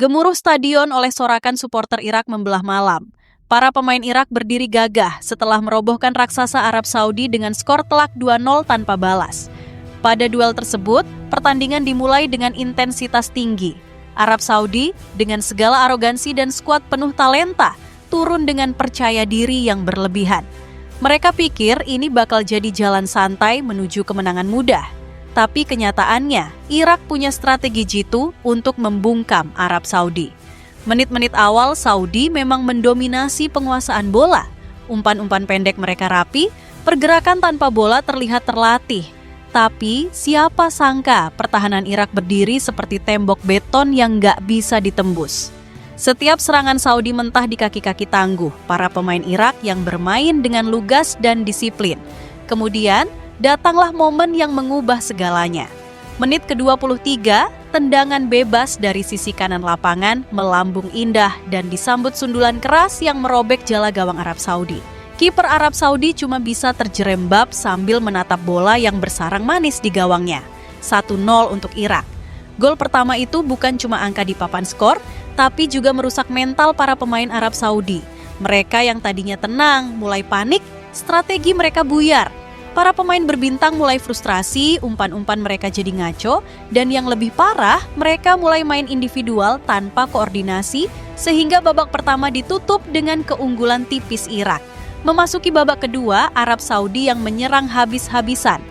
Gemuruh stadion oleh sorakan supporter Irak membelah malam. Para pemain Irak berdiri gagah setelah merobohkan raksasa Arab Saudi dengan skor telak 2-0 tanpa balas. Pada duel tersebut, pertandingan dimulai dengan intensitas tinggi. Arab Saudi dengan segala arogansi dan skuad penuh talenta turun dengan percaya diri yang berlebihan. Mereka pikir ini bakal jadi jalan santai menuju kemenangan mudah. Tapi kenyataannya, Irak punya strategi jitu untuk membungkam Arab Saudi. Menit-menit awal, Saudi memang mendominasi penguasaan bola. Umpan-umpan pendek mereka rapi, pergerakan tanpa bola terlihat terlatih. Tapi siapa sangka pertahanan Irak berdiri seperti tembok beton yang nggak bisa ditembus. Setiap serangan Saudi mentah di kaki-kaki tangguh para pemain Irak yang bermain dengan lugas dan disiplin. Kemudian, datanglah momen yang mengubah segalanya. Menit ke-23, tendangan bebas dari sisi kanan lapangan melambung indah dan disambut sundulan keras yang merobek jala gawang Arab Saudi. Kiper Arab Saudi cuma bisa terjerembab sambil menatap bola yang bersarang manis di gawangnya. 1-0 untuk Irak. Gol pertama itu bukan cuma angka di papan skor, tapi juga merusak mental para pemain Arab Saudi. Mereka yang tadinya tenang, mulai panik, strategi mereka buyar. Para pemain berbintang mulai frustrasi, umpan-umpan mereka jadi ngaco, dan yang lebih parah, mereka mulai main individual tanpa koordinasi, sehingga babak pertama ditutup dengan keunggulan tipis Irak. Memasuki babak kedua, Arab Saudi yang menyerang habis-habisan.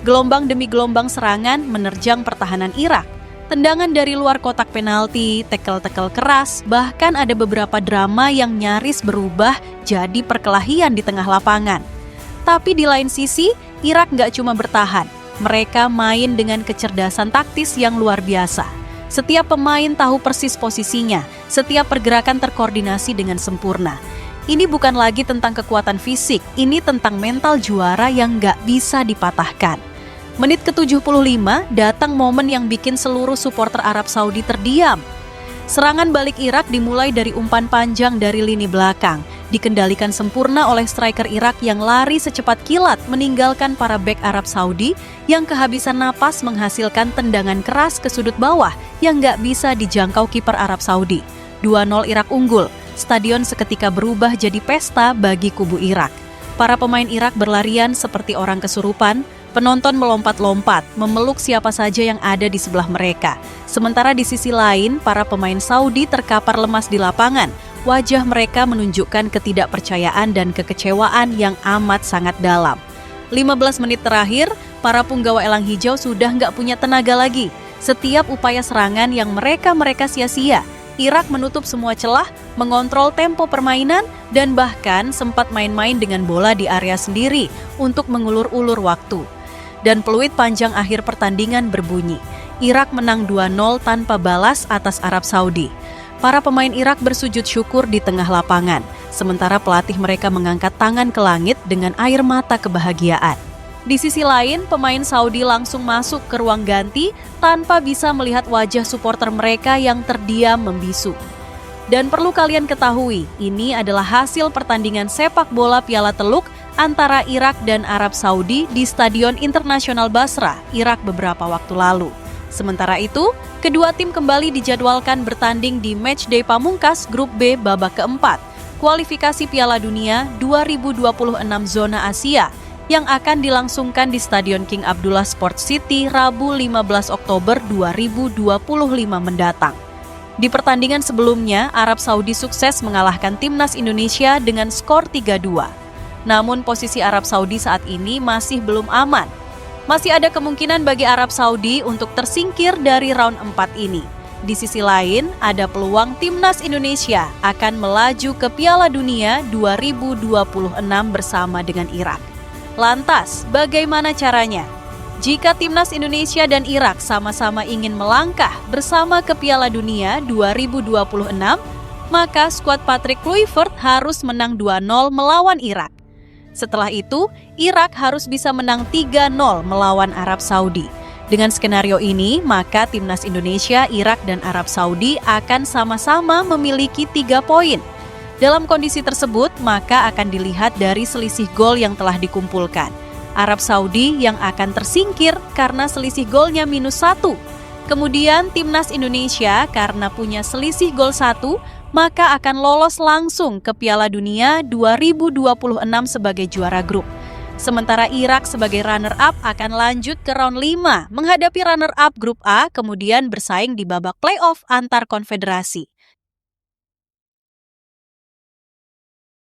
Gelombang demi gelombang serangan menerjang pertahanan Irak. Tendangan dari luar kotak penalti, tekel-tekel keras, bahkan ada beberapa drama yang nyaris berubah jadi perkelahian di tengah lapangan. Tapi di lain sisi, Irak nggak cuma bertahan. Mereka main dengan kecerdasan taktis yang luar biasa. Setiap pemain tahu persis posisinya, setiap pergerakan terkoordinasi dengan sempurna. Ini bukan lagi tentang kekuatan fisik, ini tentang mental juara yang nggak bisa dipatahkan. Menit ke-75, datang momen yang bikin seluruh supporter Arab Saudi terdiam. Serangan balik Irak dimulai dari umpan panjang dari lini belakang. Dikendalikan sempurna oleh striker Irak yang lari secepat kilat meninggalkan para bek Arab Saudi yang kehabisan napas menghasilkan tendangan keras ke sudut bawah yang nggak bisa dijangkau kiper Arab Saudi. 2-0 Irak unggul, stadion seketika berubah jadi pesta bagi kubu Irak. Para pemain Irak berlarian seperti orang kesurupan, penonton melompat-lompat, memeluk siapa saja yang ada di sebelah mereka. Sementara di sisi lain, para pemain Saudi terkapar lemas di lapangan. Wajah mereka menunjukkan ketidakpercayaan dan kekecewaan yang amat sangat dalam. 15 menit terakhir, para punggawa elang hijau sudah nggak punya tenaga lagi. Setiap upaya serangan yang mereka sia-sia. Irak menutup semua celah, mengontrol tempo permainan, dan bahkan sempat main-main dengan bola di area sendiri untuk mengulur-ulur waktu. Dan peluit panjang akhir pertandingan berbunyi. Irak menang 2-0 tanpa balas atas Arab Saudi. Para pemain Irak bersujud syukur di tengah lapangan, sementara pelatih mereka mengangkat tangan ke langit dengan air mata kebahagiaan. Di sisi lain, pemain Saudi langsung masuk ke ruang ganti tanpa bisa melihat wajah supporter mereka yang terdiam membisu. Dan perlu kalian ketahui, ini adalah hasil pertandingan sepak bola Piala Teluk antara Irak dan Arab Saudi di Stadion Internasional Basra, Irak beberapa waktu lalu. Sementara itu, kedua tim kembali dijadwalkan bertanding di matchday pamungkas Grup B babak keempat, kualifikasi Piala Dunia 2026 zona Asia yang akan dilangsungkan di Stadion King Abdullah Sports City Rabu 15 Oktober 2025 mendatang. Di pertandingan sebelumnya, Arab Saudi sukses mengalahkan timnas Indonesia dengan skor 3-2. Namun posisi Arab Saudi saat ini masih belum aman. Masih ada kemungkinan bagi Arab Saudi untuk tersingkir dari round 4 ini. Di sisi lain, ada peluang timnas Indonesia akan melaju ke Piala Dunia 2026 bersama dengan Irak. Lantas, bagaimana caranya? Jika timnas Indonesia dan Irak sama-sama ingin melangkah bersama ke Piala Dunia 2026, maka skuad Patrick Kluivert harus menang 2-0 melawan Irak. Setelah itu, Irak harus bisa menang 3-0 melawan Arab Saudi. Dengan skenario ini, maka timnas Indonesia, Irak, dan Arab Saudi akan sama-sama memiliki 3 poin. Dalam kondisi tersebut, maka akan dilihat dari selisih gol yang telah dikumpulkan. Arab Saudi yang akan tersingkir karena selisih golnya -1. Kemudian timnas Indonesia karena punya selisih gol 1, maka akan lolos langsung ke Piala Dunia 2026 sebagai juara grup. Sementara Irak sebagai runner-up akan lanjut ke round 5 menghadapi runner-up grup A kemudian bersaing di babak playoff antar konfederasi.